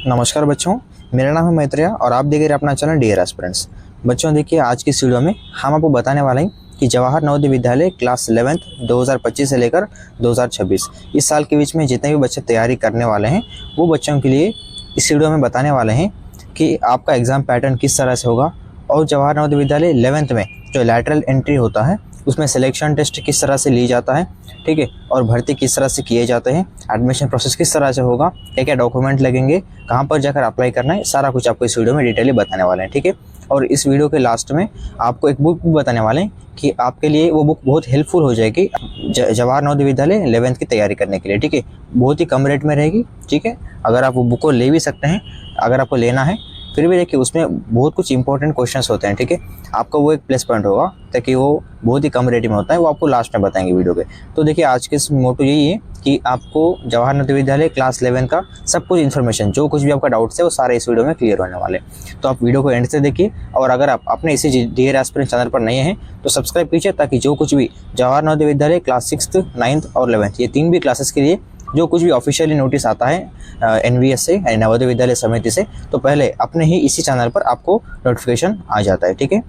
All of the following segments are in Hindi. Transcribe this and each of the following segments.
नमस्कार बच्चों, मेरा नाम है मैत्रेय और आप देख रहे हैं अपना चैनल डियर एस्पिरेंट्स। बच्चों देखिए, आज की इस वीडियो में हम आपको बताने वाले हैं कि जवाहर नवोदय विद्यालय क्लास 11th 2025 से लेकर 2026 इस साल के बीच में जितने भी बच्चे तैयारी करने वाले हैं वो बच्चों के लिए इस वीडियो में बताने वाले हैं कि आपका एग्ज़ाम पैटर्न किस तरह से होगा और जवाहर नवोदय विद्यालय 11th में जो लैटरल एंट्री होता है उसमें सिलेक्शन टेस्ट किस तरह से ली जाता है, ठीक है, और भर्ती किस तरह से किए जाते हैं, एडमिशन प्रोसेस किस तरह से होगा, क्या क्या डॉक्यूमेंट लगेंगे, कहाँ पर जाकर अप्लाई करना है, सारा कुछ आपको इस वीडियो में डिटेली बताने वाले हैं। ठीक है, और इस वीडियो के लास्ट में आपको एक बुक भी बताने वाले हैं कि आपके लिए वो बुक बहुत हेल्पफुल हो जाएगी जवाहर नवोदय विद्यालय 11th की तैयारी करने के लिए। ठीक है, बहुत ही कम रेट में रहेगी। ठीक है, अगर आप वो बुक को ले भी सकते हैं, अगर आपको लेना है फिर भी देखिए उसमें बहुत कुछ इंपॉर्टेंट क्वेश्चंस होते हैं। ठीक है, आपका वो एक प्लस पॉइंट होगा ताकि वो बहुत ही कम रेट में होता है, वो आपको लास्ट में बताएंगे वीडियो पे। तो देखिए आज के इस मोटो यही है कि आपको जवाहर नवोदय विद्यालय क्लास 11 का सब कुछ इन्फॉर्मेशन, जो कुछ भी आपका डाउट्स है वो सारे इस वीडियो में क्लियर होने वाले। तो आप वीडियो को एंड से देखिए और अगर आप अपने इसी डियर एस्पिरेंट चैनल पर नए हैं तो सब्सक्राइब कीजिए ताकि जो कुछ भी Jawahar Navodaya Vidyalaya class 6th 9th और 11th ये तीन भी क्लासेस के लिए जो कुछ भी ऑफिशियली नोटिस आता है एनवीएस से, नवोदय विद्यालय समिति से, तो पहले अपने ही इसी चैनल पर आपको नोटिफिकेशन आ जाता है। ठीक है,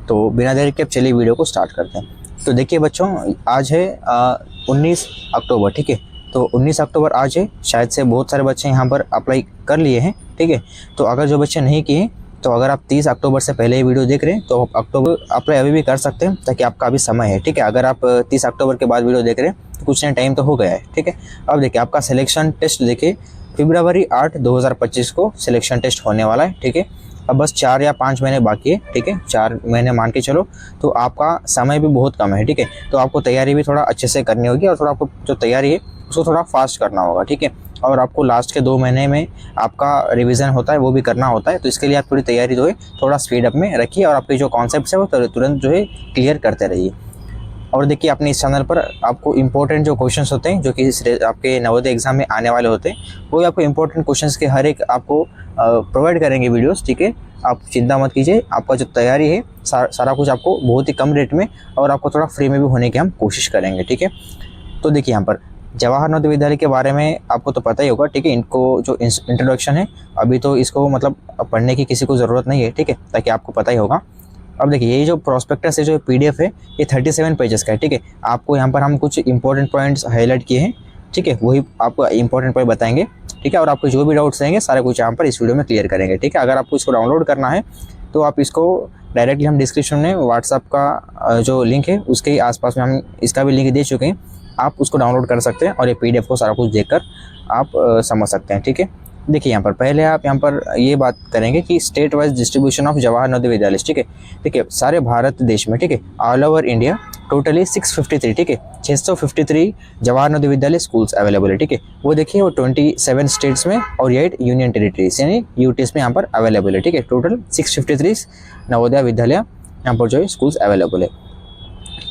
तो बिना देर के अब चलिए वीडियो को स्टार्ट करते हैं। तो देखिए बच्चों, आज है 19 अक्टूबर। ठीक है, तो 19 अक्टूबर आज है। शायद से बहुत सारे बच्चे यहाँ पर अप्लाई कर लिए हैं। ठीक है, तो अगर जो बच्चे नहीं किए तो अगर आप 30 अक्टूबर से पहले ये वीडियो देख रहे हैं तो अक्टूबर अप्लाई अभी भी कर सकते हैं ताकि आपका अभी समय है। ठीक है, अगर आप 30 अक्टूबर के बाद वीडियो देख रहे हैं तो कुछ नहीं, टाइम तो हो गया है। ठीक है, अब देखिए आपका सिलेक्शन टेस्ट देखिए फरवरी 8 2025 को सिलेक्शन टेस्ट होने वाला है। ठीक है, अब बस 4 या 5 महीने बाकी है। ठीक है, 4 महीने मान के चलो, तो आपका समय भी बहुत कम है। ठीक है, तो आपको तैयारी भी थोड़ा अच्छे से करनी होगी और थोड़ा आपको जो तैयारी है उसको थोड़ा फास्ट करना होगा। ठीक है, और आपको लास्ट के 2 महीने में आपका रिवीजन होता है वो भी करना होता है, तो इसके लिए आप थोड़ी तैयारी जो है थोड़ा स्पीड अप में रखिए और आपके जो कॉन्सेप्ट्स है वो तुरंत जो है क्लियर करते रहिए। और देखिए अपने इस चैनल पर आपको इंपॉर्टेंट जो क्वेश्चंस होते हैं जो कि आपके नवोदय एग्जाम में आने वाले होते हैं वो आपको इंपॉर्टेंट क्वेश्चंस के हर एक आपको प्रोवाइड करेंगे वीडियोस। ठीक है, आप चिंता मत कीजिए, आपका जो तैयारी है सारा कुछ आपको बहुत ही कम रेट में और आपको थोड़ा फ्री में भी होने की हम कोशिश करेंगे। ठीक है, तो देखिए यहाँ पर जवाहर नवोदय विद्यालय के बारे में आपको तो पता ही होगा। ठीक है, इनको जो इंट्रोडक्शन है अभी तो इसको मतलब पढ़ने की किसी को ज़रूरत नहीं है। ठीक है, ताकि आपको पता ही होगा। अब देखिए ये जो प्रोस्पेक्टस है, जो पीडीएफ है, ये 37 पेजेस का है। ठीक है, आपको यहाँ पर हम कुछ इंपॉर्टेंट पॉइंट्स हाईलाइट किए हैं। ठीक है, वही आपको इंपॉर्टेंट पॉइंट बताएंगे। ठीक है, और आपको जो भी डाउट्स रहेंगे सारे कुछ यहाँ पर इस वीडियो में क्लियर करेंगे। ठीक है, अगर आपको इसको डाउनलोड करना है तो आप इसको डायरेक्टली हम डिस्क्रिप्शन में व्हाट्सअप का जो लिंक है उसके आसपास में हम इसका भी लिंक दे चुके हैं, आप उसको डाउनलोड कर सकते हैं और ये पीडीएफ को सारा कुछ देखकर आप समझ सकते हैं। ठीक है, देखिए यहाँ पर पहले आप यहाँ पर ये बात करेंगे कि state wise distribution of Jawahar Navodaya Vidyalaya. ठीक है, देखिए सारे भारत देश में, ठीक है, ऑल ओवर इंडिया टोटली 653, ठीक है, 653 जवाहर नवोदय विद्यालय स्कूल्स अवेलेबल है। ठीक है, वो देखिए वो 27 स्टेट्स में और 8 यूनियन टेरिटरीज यानी यूटीज में यहाँ पर अवेलेबल है। ठीक है, टोटल 653 नवोदय विद्यालय यहाँ पर जो है स्कूल्स अवेलेबल है।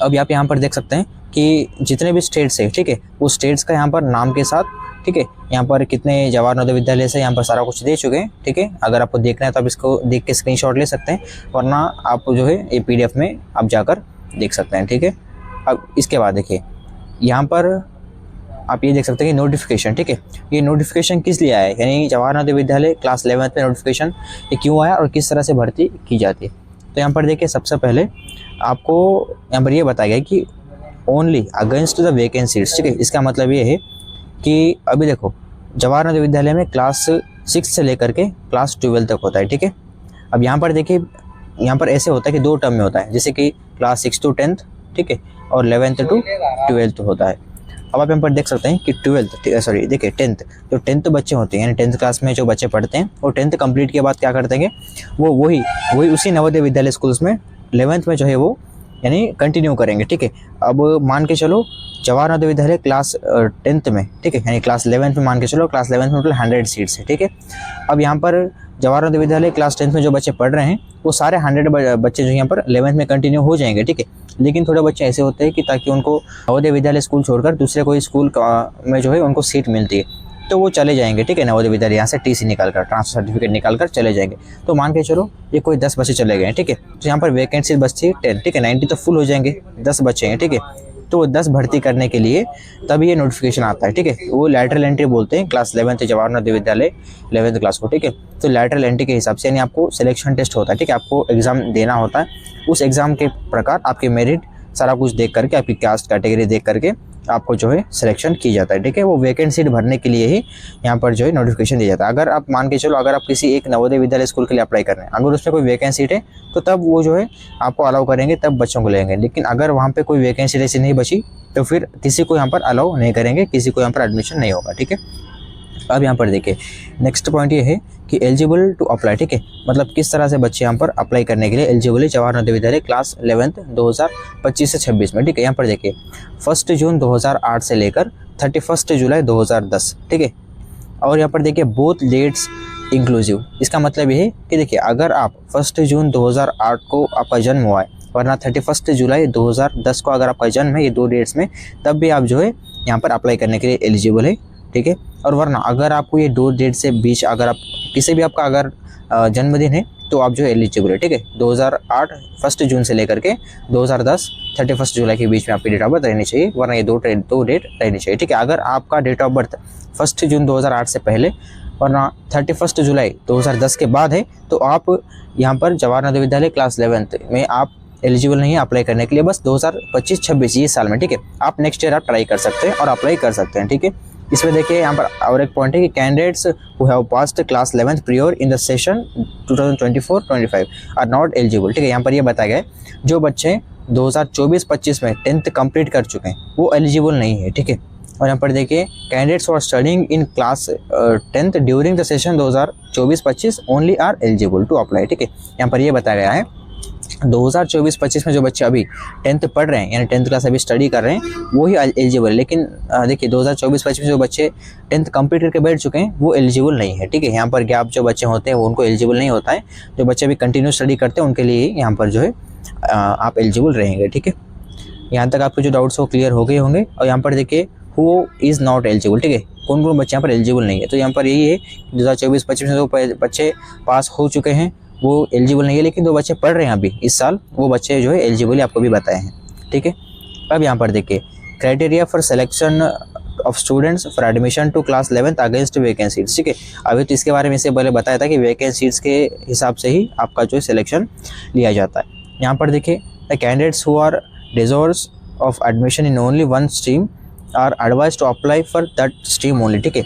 अब आप यहाँ पर देख सकते हैं कि जितने भी स्टेट्स है, ठीक है, वो स्टेट्स का यहाँ पर नाम के साथ, ठीक है, यहाँ पर कितने जवाहर नवोदय विद्यालय से यहाँ पर सारा कुछ दे चुके हैं। ठीक है, अगर आपको देखना है तो आप इसको देख के स्क्रीनशॉट ले सकते हैं, वरना आप जो है ये पीडीएफ में आप जाकर देख सकते हैं। ठीक है, अब इसके बाद देखिए यहाँ पर आप ये देख सकते हैं कि नोटिफिकेशन। ठीक है, ये नोटिफिकेशन किस लिए आया है, यानी जवाहर नवोदय विद्यालय क्लास 11th में नोटिफिकेशन ये क्यों आया और किस तरह से भर्ती की जाती है। तो यहाँ पर देखिए सबसे पहले आपको यहाँ पर ये बताया गया कि ओनली अगेंस्ट द वैकेंसीज। ठीक है, इसका मतलब ये है कि अभी देखो जवाहर नवोदय विद्यालय में क्लास 6 से लेकर के क्लास 12 तक होता है। ठीक है, अब यहाँ पर देखिए यहाँ पर ऐसे होता है कि 2 टर्म में होता है, जैसे कि क्लास 6 to 10th, ठीक है, और 11th to 12th होता है। अब आप यहाँ पर देख सकते हैं कि 12th देखिए 10th, तो 10th बच्चे होते हैं यानी 10th क्लास में जो बच्चे पढ़ते हैं वो 10th कंप्लीट के बाद क्या करते हैं, वो वही उसी नवोदय विद्यालय स्कूल्स में 11th में जो है वो यानी कंटिन्यू करेंगे। ठीक है, अब मान के चलो जवाहर नवोदय विद्यालय क्लास 10th में, ठीक है, यानी क्लास 11th में मान के चलो, क्लास 11th में टोटल 100 सीट्स है। ठीक है, अब यहाँ पर जवाहर नवोदय विद्यालय क्लास 10th में जो बच्चे पढ़ रहे हैं वो सारे 100 बच्चे जो यहाँ पर 11th में कंटिन्यू हो जाएंगे। ठीक है, लेकिन थोड़े बच्चे ऐसे होते हैं कि ताकि उनको नवोदय विद्यालय स्कूल छोड़कर दूसरे कोई स्कूल में जो है उनको सीट मिलती है तो वो चले जाएंगे। ठीक है, नवोदय विद्यालय यहाँ से टीसी निकाल कर, ट्रांसफर सर्टिफिकेट निकाल कर चले जाएंगे। तो मान के चलो ये कोई 10 बच्चे चले गए। ठीक है, तो यहाँ पर वैकेंसी बचती है 10। ठीक है, 90 तो फुल हो जाएंगे, 10 बच्चे हैं। ठीक है, तो वो 10 भर्ती करने के लिए तब ये नोटिफिकेशन आता है, ठीक है। वो लैटरल एंट्री बोलते हैं class 11th Jawahar Navodaya Vidyalaya 11th class को, ठीक है। तो लैटरल एंट्री के हिसाब से यानी आपको सिलेक्शन टेस्ट होता है, ठीक है, आपको एग्जाम देना होता है। उस एग्जाम के प्रकार आपके मेरिट सारा कुछ देख करके, आपकी कास्ट कैटेगरी देख करके आपको जो है सिलेक्शन की जाता है, ठीक है। वो वैकेंट सीट भरने के लिए ही यहाँ पर जो है नोटिफिकेशन दिया जाता है। अगर आप मान के चलो, अगर आप किसी एक नवोदय विद्यालय स्कूल के लिए अप्लाई कर रहे हैं, अगर उसमें कोई वैकेंट सीट है तो तब वो जो है आपको अलाउ करेंगे, तब बच्चों को लेंगे। लेकिन अगर वहाँ पे कोई वैकेंसी ऐसी नहीं बची तो फिर किसी को यहाँ पर अलाउ नहीं करेंगे, किसी को यहाँ पर एडमिशन नहीं होगा, ठीक है। अब यहाँ पर देखिए नेक्स्ट पॉइंट ये है कि एलिजिबल टू अप्लाई, ठीक है, मतलब किस तरह से बच्चे यहाँ पर अप्लाई करने के लिए एलिजिबल है जवाहर नवोदय विद्यालय क्लास 11th 2025 से 26 में, ठीक है। यहाँ पर देखिए 1 जून 2008 से लेकर 31 जुलाई 2010, ठीक है। और यहाँ पर देखिए बोथ डेट्स इंक्लूसिव। इसका मतलब ये है कि देखिए अगर आप 1 जून 2008 को आपका जन्म हुआ है, वरना 31 जुलाई 2010 को अगर आपका जन्म है, ये 2 डेट्स में, तब भी आप जो है यहाँ पर अप्लाई करने के लिए एलिजिबल है, ठीक है। और वरना अगर आपको ये 2 डेट से बीच अगर आप किसी भी आपका अगर जन्मदिन है तो आप जो एलिजिबल है, ठीक है। 2008 1 जून से लेकर के 2010 31 जुलाई के बीच में आपकी डेट ऑफ बर्थ रहनी चाहिए, वरना ये 2 डेट रहनी चाहिए, ठीक है। अगर आपका डेट ऑफ बर्थ 1 जून 2008 से पहले वरना 31 जुलाई 2010 के बाद है तो आप यहाँ पर जवाहर नवोदय विद्यालय क्लास 11th में आप एलिजिबल नहीं है अप्लाई करने के लिए, बस 2025-26 ये साल में, ठीक है। आप नेक्स्ट ईयर आप ट्राई कर सकते हैं और अप्लाई कर सकते हैं, ठीक है। इसमें देखिए यहाँ पर और एक पॉइंट है कि candidates who have passed class 11th prior in the session 2024-25 are not eligible, ठीक है। यहाँ पर ये बताया गया है जो बच्चे 2024-25 में 10th कंप्लीट कर चुके हैं वो एलिजिबल नहीं है, ठीक है। और यहाँ पर देखिए candidates who are studying in class 10th during the session 2024-25 only are eligible to apply, ठीक है। यहाँ पर ये बताया गया है 2024-25 में जो बच्चे अभी 10th पढ़ रहे हैं यानी 10th क्लास अभी स्टडी कर रहे हैं वो ही एलिजिबल है। लेकिन देखिए 2024-25 में जो बच्चे 10th कंप्लीट करके बैठ चुके हैं वो एलिजिबल नहीं है, ठीक है। यहाँ पर गैप जो बच्चे होते हैं वो उनको एलिजिबल नहीं होता है। जो बच्चे अभी कंटिन्यू स्टडी करते हैं उनके लिए यहाँ पर जो है आप एलिजिबल रहेंगे, ठीक है। यहाँ तक आपके जो डाउट्स वो क्लियर हो गए होंगे। और यहाँ पर देखिए हु इज़ नॉट एलिजिबल, ठीक है, कौन कौन बच्चे यहाँ पर एलिजिबल नहीं है। तो यहाँ पर यही है 2024-25 में जो बच्चे पास हो चुके हैं वो एलिजिबल नहीं है, लेकिन जो बच्चे पढ़ रहे हैं अभी इस साल वो बच्चे जो है एलिजिबल आपको भी बताए हैं, ठीक है। अब यहाँ पर देखिए criteria for selection of students for admission to class 11th against vacancies, ठीक है। अभी तो इसके बारे में इससे पहले बताया था कि वैकेंसीज के हिसाब से ही आपका जो सिलेक्शन लिया जाता है। यहाँ पर देखिए the candidates who are deserves of admission in only one stream are advise to apply for that stream only, ठीक है।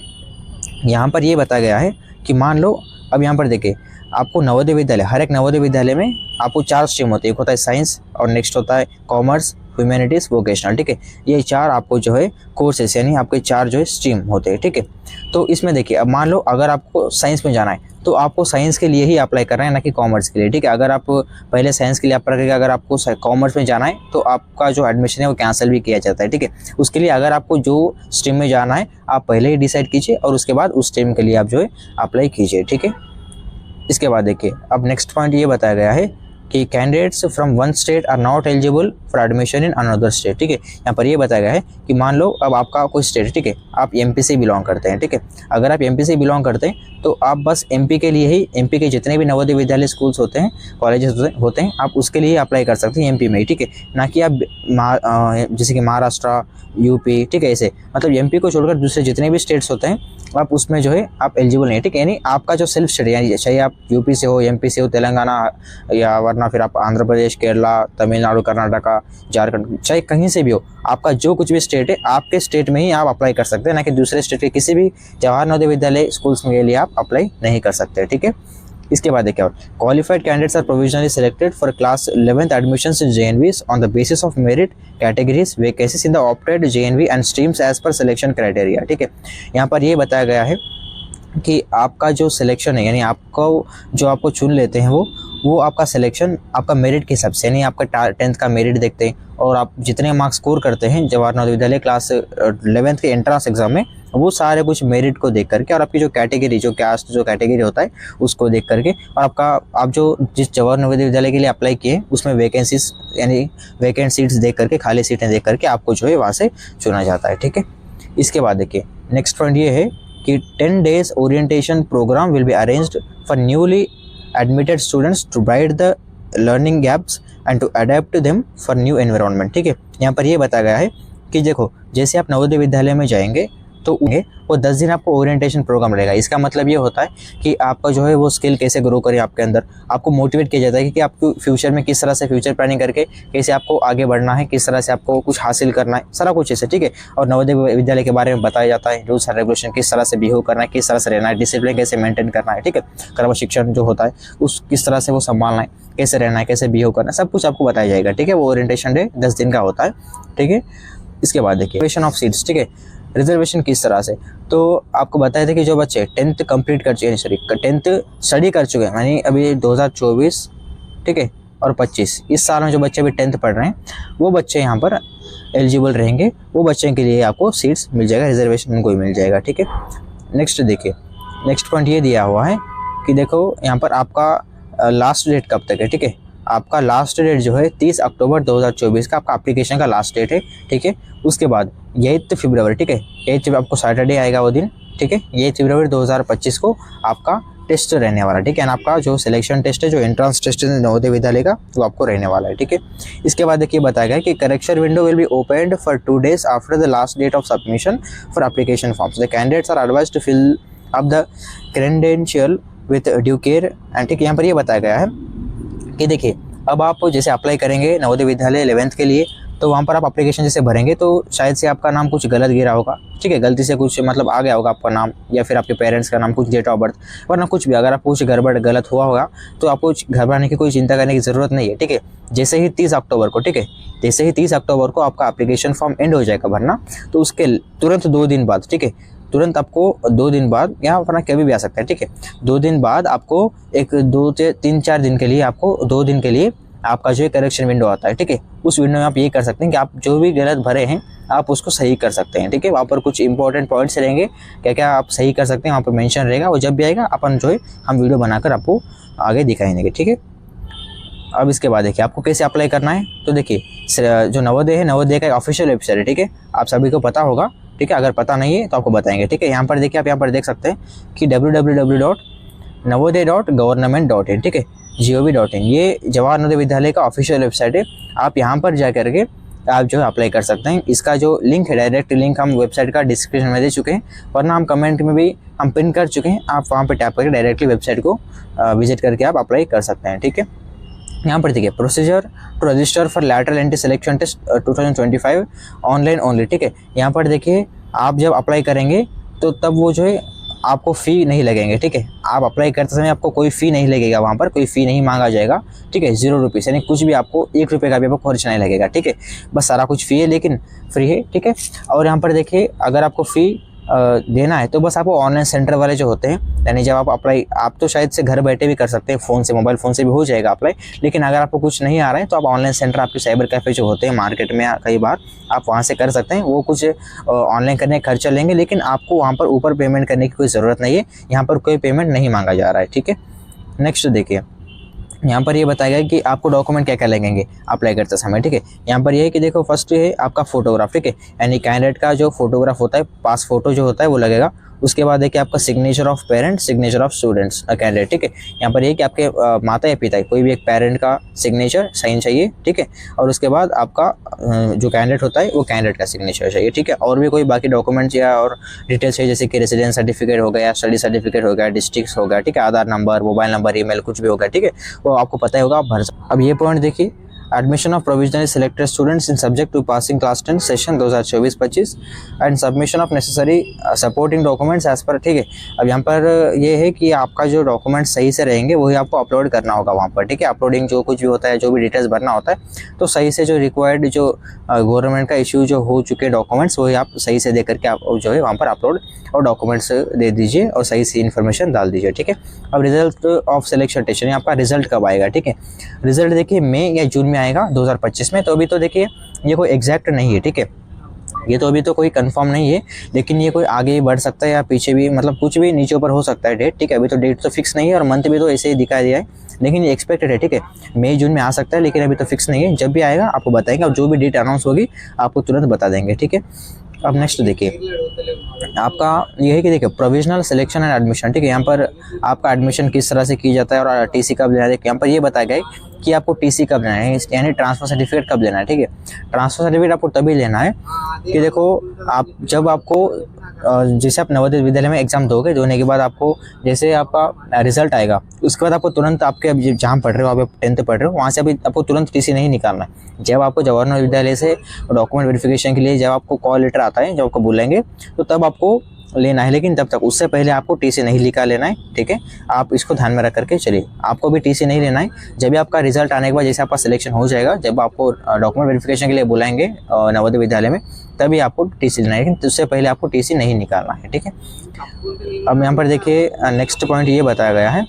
यहाँ पर ये बताया गया है कि मान लो अब यहाँ पर देखिए आपको नवोदय विद्यालय, हर एक नवोदय विद्यालय में आपको 4 स्ट्रीम होते हैं। एक होता है साइंस और नेक्स्ट होता है कॉमर्स, ह्यूमैनिटीज़, वोकेशनल, ठीक है। ये 4 आपको जो है कोर्सेस यानी आपके 4 जो है स्ट्रीम होते हैं, ठीक है। तो इसमें देखिए अब मान लो अगर आपको साइंस में जाना है तो आपको साइंस के लिए ही अप्लाई करना है ना कि कॉमर्स के लिए, ठीक है। अगर आप पहले साइंस के लिए अप्लाई करके अगर आपको कॉमर्स में जाना है तो आपका जो एडमिशन है वो कैंसिल भी किया जाता है, ठीक है। उसके लिए अगर आपको जो स्ट्रीम में जाना है आप पहले ही डिसाइड कीजिए और उसके बाद उस स्ट्रीम के लिए आप जो है अप्लाई कीजिए, ठीक है। इसके बाद देखिए अब नेक्स्ट पॉइंट ये बताया गया है कि candidates from one state are not eligible for admission in another state, ठीक है। यहाँ पर ये बताया गया है कि मान लो अब आपका कोई स्टेट है, ठीक है, आप एमपी से बिलोंग करते हैं, ठीक है। अगर आप एमपी से बिलोंग करते हैं तो आप बस एमपी के लिए ही, एमपी के जितने भी नवोदय विद्यालय स्कूल्स होते हैं, कॉलेजेस होते हैं, आप उसके लिए अप्लाई कर सकते हैं एमपी में ही, ठीक है। ना कि आप जैसे कि महाराष्ट्र, यूपी, ठीक है, ऐसे मतलब एमपी को छोड़कर दूसरे जितने भी स्टेट्स होते हैं आप उसमें जो है आप एलिजिबल नहीं है, ठीक है। यानी आपका जो सेल्फ स्टडी यानी चाहे आप यूपी से हो, एमपी से हो, तेलंगाना या वरना फिर आप आंध्र प्रदेश, केरला, तमिलनाडु, कर्नाटका, झारखंड, चाहे कहीं से भी हो, आपका जो कुछ भी स्टेट है आपके स्टेट में ही आप अप्लाई कर सकते हैं, ना कि दूसरे स्टेट के किसी भी जवाहर नवोदय विद्यालय स्कूल्स के लिए आप अप्लाई नहीं कर सकते, ठीक है। इसके बाद देखिए और qualified candidates are provisionally selected for class 11th admissions in JNVs on the basis of merit categories vacancies in the opted JNV and streams as per selection criteria, ठीक है। यहाँ पर ये बताया गया है कि आपका जो सिलेक्शन है यानी आपको जो आपको चुन लेते हैं वो आपका सिलेक्शन आपका मेरिट के हिसाब से, यानी आपका 10th का मेरिट देखते हैं और आप जितने मार्क्स स्कोर करते हैं जवाहर नवोदय विद्यालय क्लास 11th के एंट्रेंस एग्जाम में, वो सारे कुछ मेरिट को देख करके और आपकी जो कैटेगरी, जो कास्ट जो कैटेगरी होता है उसको देख करके और आप जो जिस जवाहर नवोदय विद्यालय के लिए अप्लाई किए उसमें वैकेंसीज यानी वैकेंट सीट्स देख करके, खाली सीटें देख करके आपको जो है वहाँ से चुना जाता है, ठीक है। इसके बाद देखिए नेक्स्ट पॉइंट ये है कि 10 days orientation program will be arranged for newly admitted students to bridge the learning gaps and to adept them for new environment. ठीक है, यहाँ पर ये बताया गया है कि देखो जैसे आप नवोदय विद्यालय में जाएंगे तो उन्हें वो 10 दिन आपको ओरिएंटेशन प्रोग्राम रहेगा। इसका मतलब ये होता है कि आपका जो है वो स्किल कैसे ग्रो करे आपके अंदर, आपको मोटिवेट किया जाता है कि आपको फ्यूचर में किस तरह से फ्यूचर प्लानिंग करके कैसे आपको आगे बढ़ना है, किस तरह से आपको कुछ हासिल करना है, सारा कुछ ऐसे। ठीक है, और नवोदय विद्यालय के बारे में बताया जाता है, रूल्स एंड रेगुलेशन किस तरह से बिहेव करना है, किस तरह से रहना है, डिसिप्लिन कैसे मेंटेन करना है। ठीक है, क्रम शिक्षण जो होता है उस किस तरह से वो संभालना है, कैसे रहना है, कैसे बिहेव करना है, सब कुछ आपको बताया जाएगा। ठीक है, वो ओरिएंटेशन डे 10 दिन का होता है। ठीक है, इसके बाद देखिए रिजर्वेशन ऑफ सीट्स। ठीक है, रिजर्वेशन किस तरह से, तो आपको बताया था कि जो बच्चे 10th कंप्लीट कर चुके हैं, सॉरी 10th स्टडी कर चुके हैं, यानी अभी 2024 ठीक है और 25 इस साल में जो बच्चे अभी 10th पढ़ रहे हैं वो बच्चे यहाँ पर एलिजिबल रहेंगे, वो बच्चे के लिए आपको सीट्स मिल जाएगा, रिजर्वेशन उनको ही मिल जाएगा। ठीक है, नेक्स्ट देखिए, नेक्स्ट पॉइंट ये दिया हुआ है कि देखो यहाँ पर आपका लास्ट डेट कब तक है। ठीक है, आपका लास्ट डेट जो है 30 अक्टूबर 2024 का आपका एप्लीकेशन का लास्ट डेट है। ठीक है, उसके बाद 8 फरवरी, ठीक है 8 आपको सैटरडे आएगा वो दिन। ठीक है, 8 फरवरी 2025 को आपका टेस्ट रहने वाला है। ठीक है, आपका जो सिलेक्शन टेस्ट है, जो एंट्रेंस टेस्ट है नवोदय विद्यालय का, वो आपको रहने वाला है। ठीक है, इसके बाद देखिए बताया गया कि correction window will be opened for 2 days after the last date of submission for application forms. The candidates are advised to fill up the credential with due care and. ठीक, यहाँ पर ये बताया गया है कि देखिए अब आप जैसे अप्लाई करेंगे नवोदय विद्यालय 11th के लिए, तो वहाँ पर आप एप्लीकेशन जैसे भरेंगे तो शायद से आपका नाम कुछ गलत गिरा होगा। ठीक है, गलती से कुछ मतलब आ गया होगा आपका नाम, या फिर आपके पेरेंट्स का नाम, कुछ डेट ऑफ बर्थ, वरना कुछ भी अगर आपको कुछ गड़बड़ गलत हुआ होगा तो आपको घबराने की कोई चिंता करने की ज़रूरत नहीं है। ठीक है, जैसे ही 30 अक्टूबर को, ठीक है जैसे ही 30 अक्टूबर को आपका एप्लीकेशन फॉर्म एंड हो जाएगा भरना, तो उसके तुरंत 2 दिन बाद, ठीक है तुरंत आपको 2 दिन बाद, यहाँ वरना कभी भी आ सकता है। ठीक है, 2 दिन बाद आपको एक 2 से 3-4 दिन के लिए, आपको 2 दिन के लिए आपका जो करेक्शन विंडो आता है। ठीक है, उस विंडो में आप ये कर सकते हैं कि आप जो भी गलत भरे हैं आप उसको सही कर सकते हैं। ठीक है, वहाँ पर कुछ इंपॉर्टेंट पॉइंट्स रहेंगे, क्या क्या आप सही कर सकते हैं वहाँ पर मेंशन रहेगा, वो जब भी आएगा अपन जो है हम वीडियो बनाकर आपको आगे दिखाएंगे। ठीक है, अब इसके बाद देखिए आपको कैसे अप्लाई करना है। तो देखिए जो नवोदय है, नवोदय का ऑफिशियल वेबसाइट है। ठीक है, आप सभी को पता होगा। ठीक है, अगर पता नहीं है तो आपको बताएंगे। ठीक है, यहाँ पर देखिए आप यहाँ पर देख सकते हैं कि www.navodaya.government.in, ठीक है gov.in, ये जवाहर नवोदय विद्यालय का ऑफिशियल वेबसाइट है। आप यहाँ पर जा करके आप जो है अप्लाई कर सकते हैं। इसका जो लिंक है, डायरेक्ट लिंक हम वेबसाइट का डिस्क्रिप्शन में दे चुके हैं, वरना हम कमेंट में भी हम पिन कर चुके हैं। आप वहाँ पर टैप करके डायरेक्टली वेबसाइट को विजिट करके आप अप्लाई कर सकते हैं। ठीक है, यहाँ पर देखिए procedure to register for lateral entry selection test 2025 online only. ठीक है, यहाँ पर देखिए आप जब अप्लाई करेंगे तो तब वो जो है आपको फ़ी नहीं लगेंगे। ठीक है, आप अप्लाई करते समय आपको कोई फ़ी नहीं लगेगा, वहाँ पर कोई फ़ी नहीं मांगा जाएगा। ठीक है, 0 रुपीज़, यानी कुछ भी आपको 1 रुपये का भी आपको खर्च नहीं लगेगा। ठीक है, बस सारा कुछ फ़ी है लेकिन फ्री है। ठीक है, और यहाँ पर देखिए अगर आपको फ़ी देना है तो बस आपको ऑनलाइन सेंटर वाले जो होते हैं, यानी जब आप अप्लाई, आप तो शायद से घर बैठे भी कर सकते हैं, फ़ोन से, मोबाइल फ़ोन से भी हो जाएगा अप्लाई, लेकिन अगर आपको कुछ नहीं आ रहा है तो आप ऑनलाइन सेंटर, आपके साइबर कैफ़े जो होते हैं मार्केट में कई बार, आप वहाँ से कर सकते हैं। वो कुछ ऑनलाइन करने का खर्चा लेंगे, लेकिन आपको वहाँ पर ऊपर पेमेंट करने की कोई ज़रूरत नहीं है, यहाँ पर कोई पेमेंट नहीं मांगा जा रहा है। ठीक है, नेक्स्ट देखिए यहाँ पर ये बताया गया कि आपको डॉक्यूमेंट क्या क्या लगेंगे अप्लाई करते समय। ठीक है, यहाँ पर ये है कि देखो फर्स्ट है आपका फोटोग्राफ। ठीक है, यानी कैंडिडेट का जो फोटोग्राफ होता है, पास फोटो जो होता है वो लगेगा। उसके बाद देखिए आपका signature of parents, signature of students candidate. ठीक है, यहाँ पर ये कि आपके माता या पिता कोई भी एक पेरेंट का सिग्नेचर साइन चाहिए। ठीक है, और उसके बाद आपका जो कैंडिडेट होता है वो कैंडिडेट का सिग्नेचर चाहिए। ठीक है, और भी कोई बाकी डॉक्यूमेंट्स या और डिटेल्स चाहिए, जैसे कि रेजिडेंस सर्टिफिकेट हो गया, स्टडी सर्टिफिकेट हो गया, डिस्ट्रिक्ट हो गया। ठीक है, आधार नंबर, मोबाइल नंबर, ईमेल, कुछ भी होगा। ठीक है, वो आपको पता ही होगा, आप भर सकते। अब ये पॉइंट देखिए, admission of provisionally selected students in subject to passing class 10 session 2024-25 and submission of necessary supporting documents as per। ठीक है, अब यहाँ पर ये है कि आपका जो डॉक्यूमेंट सही से रहेंगे वही आपको अपलोड करना होगा वहाँ पर। ठीक है, अपलोडिंग जो कुछ भी होता है, जो भी डिटेल्स भरना होता है, तो सही से जो रिक्वायर्ड जो गवर्नमेंट का इश्यू जो हो चुके डॉक्यूमेंट्स वही आप सही से दे करके आप जो है वहाँ पर अपलोड और डॉक्यूमेंट्स दे दीजिए और सही से इन्फॉर्मेशन डाल दीजिए। ठीक है, अब रिजल्ट ऑफ सिलेक्शन टेस्ट, यानी आपका रिजल्ट कब आएगा। ठीक है, रिजल्ट देखिए मई या जून में आएगा 2025 में। तो अभी तो देखिए ये कोई एग्जैक्ट नहीं है। ठीक है, ये तो अभी तो कोई कंफर्म नहीं है, लेकिन ये कोई आगे भी बढ़ सकता है या पीछे भी, मतलब कुछ भी नीचे ऊपर हो सकता है डेट। ठीक है, अभी तो डेट तो फिक्स नहीं है और मंथ भी तो ऐसे ही दिखा दिया है, लेकिन ये एक्सपेक्टेड है। ठीक है, मई जून में आ सकता है, लेकिन अभी तो फिक्स नहीं है। जब भी आएगा आपको बताएंगे और जो भी डेट अनाउंस होगी आपको तुरंत बता देंगे। ठीक है, अब नेक्स्ट देखिए आपका ये है कि देखिए प्रोविजनल सिलेक्शन एंड एडमिशन, ठीक है। यहाँ पर आपका एडमिशन किस तरह से की जाता है और टीसी कब लेना है, यहाँ पर ये बताया गया है कि आपको टीसी कब लेना है, यानी ट्रांसफर सर्टिफिकेट कब लेना है, ठीक है। ट्रांसफर सर्टिफिकेट आपको तभी लेना है कि देखो आप जब आपको जैसे आप नवोदय विद्यालय में एग्जाम दोने के बाद आपको जैसे आपका रिजल्ट आएगा उसके बाद आपको तुरंत आपके जहाँ पढ़ रहे हो, आप 10th पढ़ रहे हो, वहाँ से अभी आपको तुरंत टीसी नहीं निकालना है। जब आपको जवाहर नवोदय विद्यालय से डॉक्यूमेंट वेरिफिकेशन के लिए जब आपको कॉल लेटर आता है, जब आपको बुलाएंगे तो तब आपको लेना है, लेकिन तब तक उससे पहले आपको टीसी नहीं निकाल लेना है, ठीक है। आप इसको ध्यान में रख करके चलिए, आपको भी टीसी नहीं लेना है। जब भी आपका रिजल्ट आने के बाद जैसे आपका सिलेक्शन हो जाएगा, जब आपको डॉक्यूमेंट वेरिफिकेशन के लिए बुलाएंगे नवोदय विद्यालय में, तभी आपको टीसी लेना है, लेकिन उससे पहले आपको टीसी नहीं निकालना है, ठीक है। अब यहाँ पर देखिए नेक्स्ट पॉइंट ये बताया गया है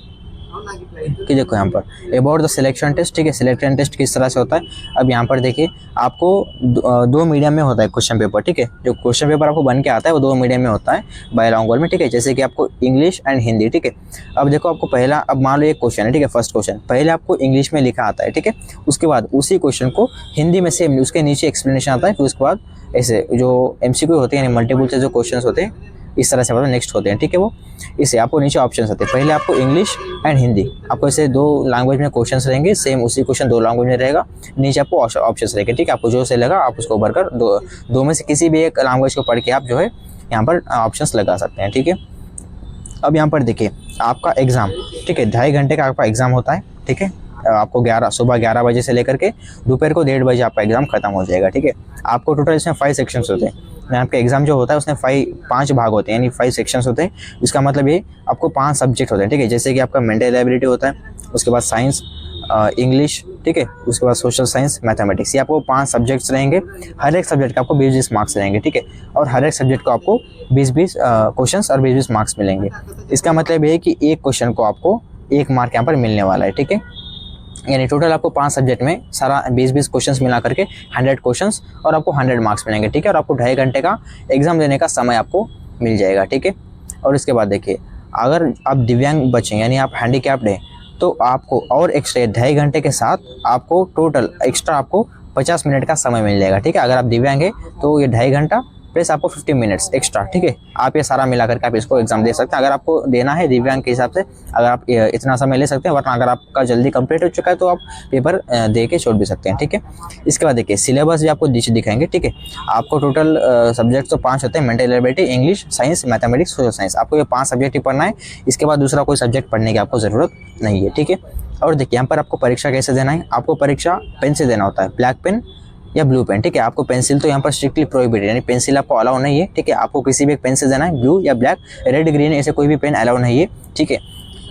कि देखो यहाँ पर अबाउट द सिलेक्शन टेस्ट, ठीक है। सिलेक्शन टेस्ट किस तरह से होता है, अब यहाँ पर देखिए आपको दो मीडियम में होता है क्वेश्चन पेपर, ठीक है। जो क्वेश्चन पेपर आपको बन के आता है वो 2 मीडियम में होता है बायलैंग्वेज में, ठीक है। जैसे कि आपको इंग्लिश एंड हिंदी, ठीक है। अब देखो आपको पहला, अब मान लो एक क्वेश्चन है, ठीक है, फर्स्ट क्वेश्चन पहले आपको इंग्लिश में लिखा आता है, ठीक है। उसके बाद उसी क्वेश्चन को हिंदी में सेम उसके नीचे एक्सप्लेनेशन आता है, फिर उसके बाद ऐसे जो MCQ होते हैं यानी मल्टीपल से जो क्वेश्चन होते हैं इस तरह से मतलब नेक्स्ट होते हैं, ठीक है। वो इसे आपको नीचे ऑप्शंस आते हैं, पहले आपको इंग्लिश एंड हिंदी, आपको ऐसे 2 लैंग्वेज में क्वेश्चंस रहेंगे, सेम उसी क्वेश्चन 2 लैंग्वेज में रहेगा, नीचे आपको ऑप्शंस रहेंगे, ठीक है। आपको जो से लगा आप उसको भरकर दो में से किसी भी एक लैंग्वेज को पढ़ के आप जो है यहाँ पर ऑप्शंस लगा सकते हैं, ठीक है। अब यहाँ पर देखिए आपका एग्ज़ाम, ठीक है, 2.5 घंटे का आपका एग्ज़ाम होता है, ठीक है। आपको सुबह 11 बजे से लेकर के दोपहर को 1:30 बजे आपका एग्ज़ाम खत्म हो जाएगा, ठीक है। आपको टोटल इसमें 5 सेक्शंस होते हैं। आपका एग्ज़ाम जो होता है उसमें 5 भाग होते हैं, यानी 5 सेक्शंस होते हैं। इसका मतलब ये आपको 5 सब्जेक्ट होते हैं, ठीक है। जैसे कि आपका मेंटल एबिलिटी होता है, उसके बाद साइंस, इंग्लिश, ठीक है, उसके बाद सोशल साइंस, मैथमेटिक्स, ये आपको 5 सब्जेक्ट्स रहेंगे। हर एक सब्जेक्ट का आपको 20-20 मार्क्स रहेंगे, ठीक है। और हर एक सब्जेक्ट को आपको 20-20 क्वेश्चंस और 20-20 मार्क्स मिलेंगे। इसका मतलब ये है कि एक क्वेश्चन को आपको 1 मार्क यहाँ पर मिलने वाला है, ठीक है। यानी टोटल आपको 5 सब्जेक्ट में सारा 20-20 क्वेश्चंस मिला करके 100 क्वेश्चंस और आपको 100 मार्क्स मिलेंगे, ठीक है। और आपको 2.5 घंटे का एग्जाम देने का समय आपको मिल जाएगा, ठीक है। और इसके बाद देखिए अगर आप दिव्यांग बच्चे यानी आप हैंडीकैप्ड हैं तो आपको और एक्स्ट्रा 2.5 घंटे के साथ आपको टोटल एक्स्ट्रा आपको 50 मिनट का समय मिल जाएगा, ठीक है। अगर आप दिव्यांग हैं तो ये 2.5 घंटा प्लस आपको 50 मिनट्स एक्स्ट्रा, ठीक है। आप ये सारा मिला करके आप इसको एग्जाम दे सकते हैं अगर आपको देना है दिव्यांग के हिसाब से। अगर आप इतना समय ले सकते हैं, वरना अगर आपका जल्दी कंप्लीट हो चुका है तो आप पेपर दे के छोड़ भी सकते हैं, ठीक है। इसके बाद देखिए सिलेबस भी आपको दिखाएंगे, ठीक है। आपको टोटल सब्जेक्ट तो 5 होते हैं, mental ability, English, science, mathematics, social science. आपको ये 5 सब्जेक्ट ही पढ़ना है, इसके बाद दूसरा कोई सब्जेक्ट पढ़ने की आपको ज़रूरत नहीं है, ठीक है। और देखिए यहाँ पर आपको परीक्षा कैसे देना है, आपको परीक्षा पेन से देना होता है, ब्लैक पेन या ब्लू पेन, ठीक है। आपको पेंसिल तो यहाँ पर स्ट्रिक्टली प्रोहिबिटेड, यानी पेंसिल आपको अलाउ नहीं है, ठीक है। आपको किसी भी एक पेन से देना है, ब्लू या ब्लैक, रेड, ग्रीन ऐसे कोई भी पेन अलाउ नहीं है, ठीक है।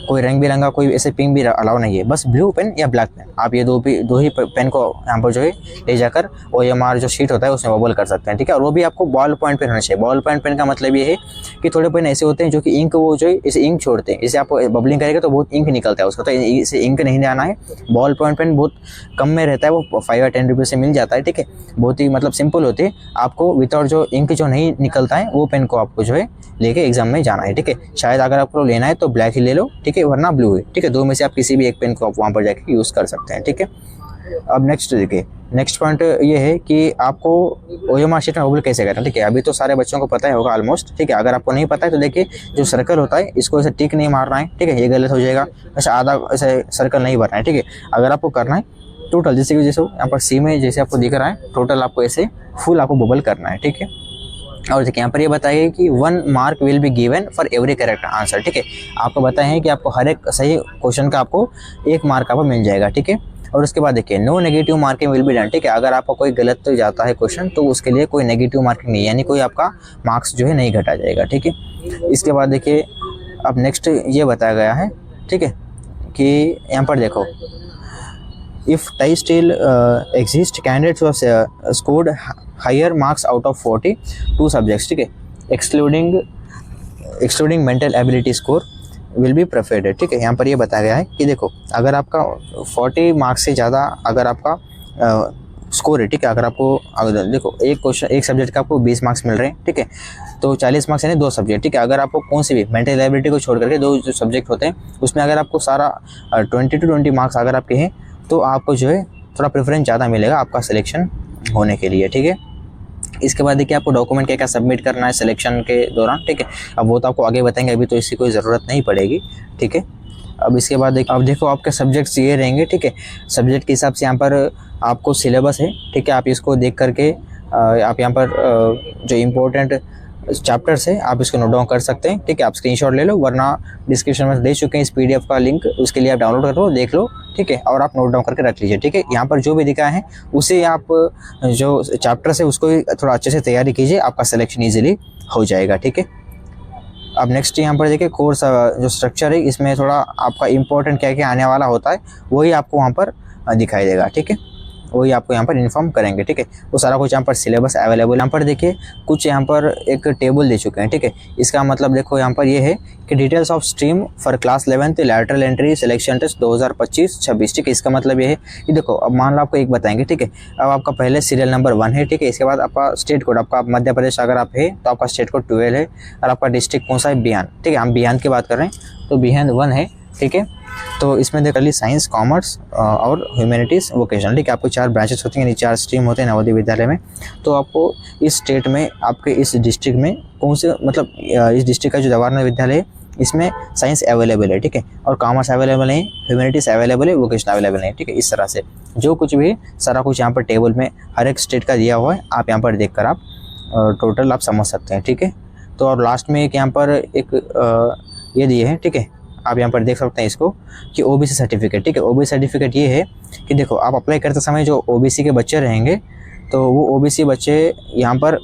कोई रंग बिरंगा कोई ऐसे पिंक भी अलाउ नहीं है, बस ब्लू पेन या ब्लैक पेन। आप ये दो ही पेन को यहाँ पर जो है ले जाकर OMR जो शीट होता है उसमें बबल कर सकते हैं, ठीक है। और वो भी आपको बॉल पॉइंट पेन होना चाहिए। बॉल पॉइंट पेन का मतलब ये है कि थोड़े पेन ऐसे होते हैं जो कि इंक वो जो है इसे इंक छोड़ते हैं, इसे आप बबलिंग करेगा तो बहुत इंक निकलता है उसका, तो इसे इंक नहीं जाना है। बॉल पॉइंट पेन बहुत कम में रहता है, वो 5 या 10 रुपये से मिल जाता है, ठीक है। बहुत ही मतलब सिंपल होती है। आपको विदाउट जो इंक जो नहीं निकलता है वो पेन को आपको जो है लेके एग्जाम में जाना है, ठीक है। शायद अगर आपको लेना है तो ब्लैक ही ले लो, ठीक है, वरना ब्लू है, ठीक है। 2 में से आप किसी भी एक पेन को आप वहाँ पर जाके यूज़ कर सकते हैं, ठीक है। अब नेक्स्ट देखिए, नेक्स्ट पॉइंट ये है कि आपको OMR शीट में बबल कैसे करना है, ठीक है। अभी तो सारे बच्चों को पता ही होगा ऑलमोस्ट, ठीक है। अगर आपको नहीं पता है तो देखिए जो सर्कल होता है इसको ऐसे टिक नहीं मारना है, ठीक है, ये गलत हो जाएगा। ऐसे आधा ऐसे सर्कल नहीं भरना है, ठीक है। अगर आपको करना है टोटल जैसे यहाँ पर सी में जैसे आपको दिख रहा है, टोटल आपको ऐसे फुल आपको बबल करना है, ठीक है। और देखिए यहाँ पर ये बताइए कि 1 mark will be given for every correct answer, ठीक है। आपको बताया है कि आपको हर एक सही क्वेश्चन का आपको 1 मार्क आपको मिल जाएगा, ठीक है। और उसके बाद देखिए no negative marking will be done, ठीक है। अगर आपका कोई गलत तो जाता है क्वेश्चन तो उसके लिए कोई नेगेटिव मार्किंग नहीं, यानी कोई आपका मार्क्स जो है नहीं घटा जाएगा, ठीक है। इसके बाद देखिए अब नेक्स्ट ये बताया गया है, ठीक है, कि यहाँ पर देखो if tie still exist candidates who have scored higher marks out of 42 subjects, ठीक है, excluding mental ability score will be preferred, ठीक है। यहाँ पर ये बताया गया है कि देखो अगर आपका 40 मार्क्स से ज़्यादा अगर आपका स्कोर है, ठीक है, अगर आपको अगर देखो एक क्वेश्चन एक सब्जेक्ट का आपको 20 मार्क्स मिल रहे हैं, ठीक है, तो 40 मार्क्स यानी 2 सब्जेक्ट, ठीक है। अगर आपको कौन सी भी मेंटल एबिलिटी को छोड़ करके 2 जो सब्जेक्ट होते हैं उसमें अगर आपको सारा 20 to 20 मार्क्स अगर आपके हैं तो आपको जो है थोड़ा प्रेफरेंस ज़्यादा मिलेगा आपका सिलेक्शन होने के लिए, ठीक है। इसके बाद देखिए आपको डॉक्यूमेंट क्या क्या सबमिट करना है सिलेक्शन के दौरान, ठीक है। अब वो तो आपको आगे बताएंगे, अभी तो इसकी कोई ज़रूरत नहीं पड़ेगी, ठीक है। अब इसके बाद अब देखो आपके सब्जेक्ट्स ये रहेंगे, ठीक है। सब्जेक्ट के हिसाब से यहाँ पर आपको सिलेबस है, ठीक है। आप इसको देख करके आप यहाँ पर जो इम्पोर्टेंट चैप्टर्स है आप इसको नोट डाउन कर सकते हैं, ठीक है। आप स्क्रीनशॉट ले लो, वरना डिस्क्रिप्शन में दे चुके हैं इस PDF का लिंक, उसके लिए आप डाउनलोड कर लो, देख लो, ठीक है। और आप नोट डाउन करके रख लीजिए, ठीक है। यहाँ पर जो भी दिखा है उसे आप जो चैप्टर्स है उसको थोड़ा अच्छे से तैयारी कीजिए, आपका सिलेक्शन ईजिली हो जाएगा, ठीक है। अब नेक्स्ट यहाँ पर देखिए कोर्स जो स्ट्रक्चर है इसमें थोड़ा आपका इंपॉर्टेंट क्या क्या आने वाला होता है वही आपको वहाँ पर दिखाई देगा, ठीक है। वही आपको यहाँ पर इन्फॉर्म करेंगे, ठीक है। वो सारा कुछ यहाँ पर सिलेबस अवेलेबल, यहाँ पर देखिए कुछ यहाँ पर एक टेबल दे चुके हैं, ठीक है। इसका मतलब देखो यहाँ पर ये है कि details of stream for class 11th lateral entry selection test 2025-26, ठीक है। इसका मतलब ये है कि देखो अब मान लो आपको एक बताएंगे, ठीक है। अब आपका पहले सीरियल नंबर 1 है, ठीक है। इसके बाद आपका स्टेट कोड, आपका मध्य प्रदेश अगर आप है तो आपका स्टेट कोड 12 है, और आपका डिस्ट्रिक्ट कौन सा है, बिहार, ठीक है। हम बिहार की बात कर रहे हैं तो बिहार 1 है, ठीक है। तो इसमें देखिए साइंस, कॉमर्स और ह्यूमैनिटीज़, वोकेशनल, ठीक है। आपको 4 ब्रांचेस होती हैं, 4 स्ट्रीम होते हैं नवोदय विद्यालय में। तो आपको इस स्टेट में आपके इस डिस्ट्रिक्ट में कौन से मतलब इस डिस्ट्रिक्ट का जो जवाहर विद्यालय है इसमें साइंस अवेलेबल है, ठीक है। और कॉमर्स अवेलेबल है, ह्यूमैनिटीज़ अवेलेबल है, वोकेशनल अवेलेबल है, ठीक है। इस तरह से जो कुछ भी सारा कुछ यहाँ पर टेबल में हर एक स्टेट का दिया हुआ है, आप यहाँ पर देख कर आप टोटल आप समझ सकते हैं, ठीक है। तो और लास्ट में एक यहाँ पर एक ये दिए हैं, ठीक है। आप यहाँ पर देख सकते हैं इसको कि OBC सर्टिफिकेट, ठीक है। OBC सर्टिफिकेट ये है कि देखो आप अप्लाई करते समय जो OBC के बच्चे रहेंगे तो वो OBC बच्चे यहाँ पर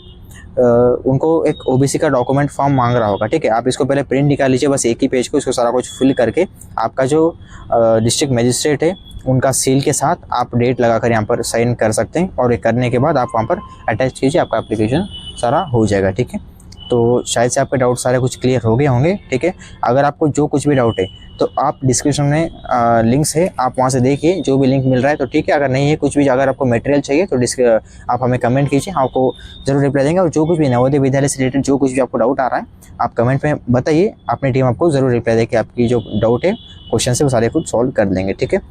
उनको एक OBC का डॉक्यूमेंट फॉर्म मांग रहा होगा, ठीक है। आप इसको पहले प्रिंट निकाल लीजिए, बस एक ही पेज को, इसको सारा कुछ फिल करके आपका जो डिस्ट्रिक्ट मजिस्ट्रेट है उनका सील के साथ आप डेट लगाकर यहाँ पर साइन कर सकते हैं, और ये करने के बाद आप वहाँ पर अटैच कीजिए, आपका एप्लीकेशन सारा हो जाएगा, ठीक है। तो शायद से आपके डाउट सारे कुछ क्लियर हो गए होंगे, ठीक है। अगर आपको जो कुछ भी डाउट है तो आप डिस्क्रिप्शन में लिंक्स है, आप वहाँ से देखिए, जो भी लिंक मिल रहा है तो ठीक है। अगर नहीं है कुछ भी, अगर आपको मटेरियल चाहिए तो आप हमें कमेंट कीजिए, आपको ज़रूर रिप्लाई देंगे। और जो कुछ भी नवोदय विद्यालय से रिलेटेड जो कुछ भी आपको डाउट आ रहा है आप कमेंट में बताइए, अपनी टीम आपको ज़रूर रिप्लाई देके आपकी जो डाउट है, क्वेश्चन है, वो सारे कुछ सॉल्व कर देंगे, ठीक है।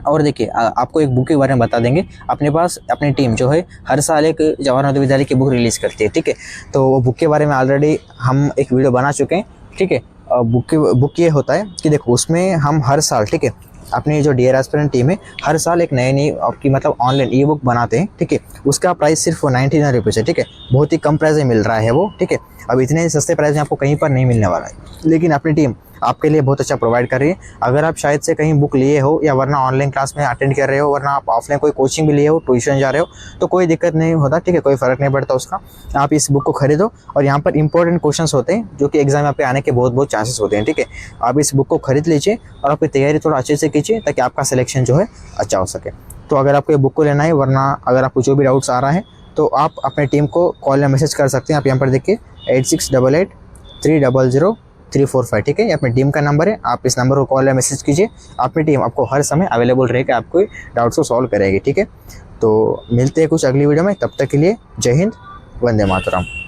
और देखिए आपको एक बुक के बारे में बता देंगे, अपने पास अपनी टीम जो है हर साल एक जवाहर नवोदय विद्यालय की बुक रिलीज़ करती है, ठीक है। तो वो बुक के बारे में ऑलरेडी हम एक वीडियो बना चुके हैं, ठीक है। बुक ये होता है कि देखो उसमें हम हर साल, ठीक है, अपनी जो डियर एस्पिरेंट टीम है हर साल एक नई आपकी मतलब ऑनलाइन ई बुक बनाते हैं, ठीक है। उसका प्राइस सिर्फ 99 रुपीज़ है, ठीक है। बहुत ही कम प्राइस में मिल रहा है वो, ठीक है। अब इतने सस्ते प्राइस में आपको कहीं पर नहीं मिलने वाला है, लेकिन अपनी टीम आपके लिए बहुत अच्छा प्रोवाइड कर रही है। अगर आप शायद से कहीं बुक लिए हो या वरना ऑनलाइन क्लास में अटेंड कर रहे हो, वरना आप ऑफलाइन कोई कोचिंग भी लिए हो, ट्यूशन जा रहे हो, तो कोई दिक्कत नहीं होता, ठीक है। कोई फ़र्क नहीं पड़ता उसका। आप इस बुक को खरीदो, और यहाँ पर इंपॉर्टेंट क्वेश्चंस होते हैं जो कि एग्जाम में आपके आने के बहुत चांसेस होते हैं, ठीक है। आप इस बुक को खरीद लीजिए और आपकी तैयारी थोड़ा अच्छे से कीजिए ताकि आपका सिलेक्शन जो है अच्छा हो सके। तो अगर आपको ये बुक को लेना है, वरना अगर आपको जो भी डाउट्स आ रहा है तो आप अपने टीम को कॉल या मैसेज कर सकते हैं। आप यहाँ पर देखिए 8688300345, ठीक है। ये अपनी टीम का नंबर है, आप इस नंबर को कॉल या मैसेज कीजिए, अपनी टीम आपको हर समय अवेलेबल रहेगी, आपको डाउट्स को सॉल्व करेगी, ठीक है। तो मिलते हैं कुछ अगली वीडियो में, तब तक के लिए जय हिंद, वंदे मातरम।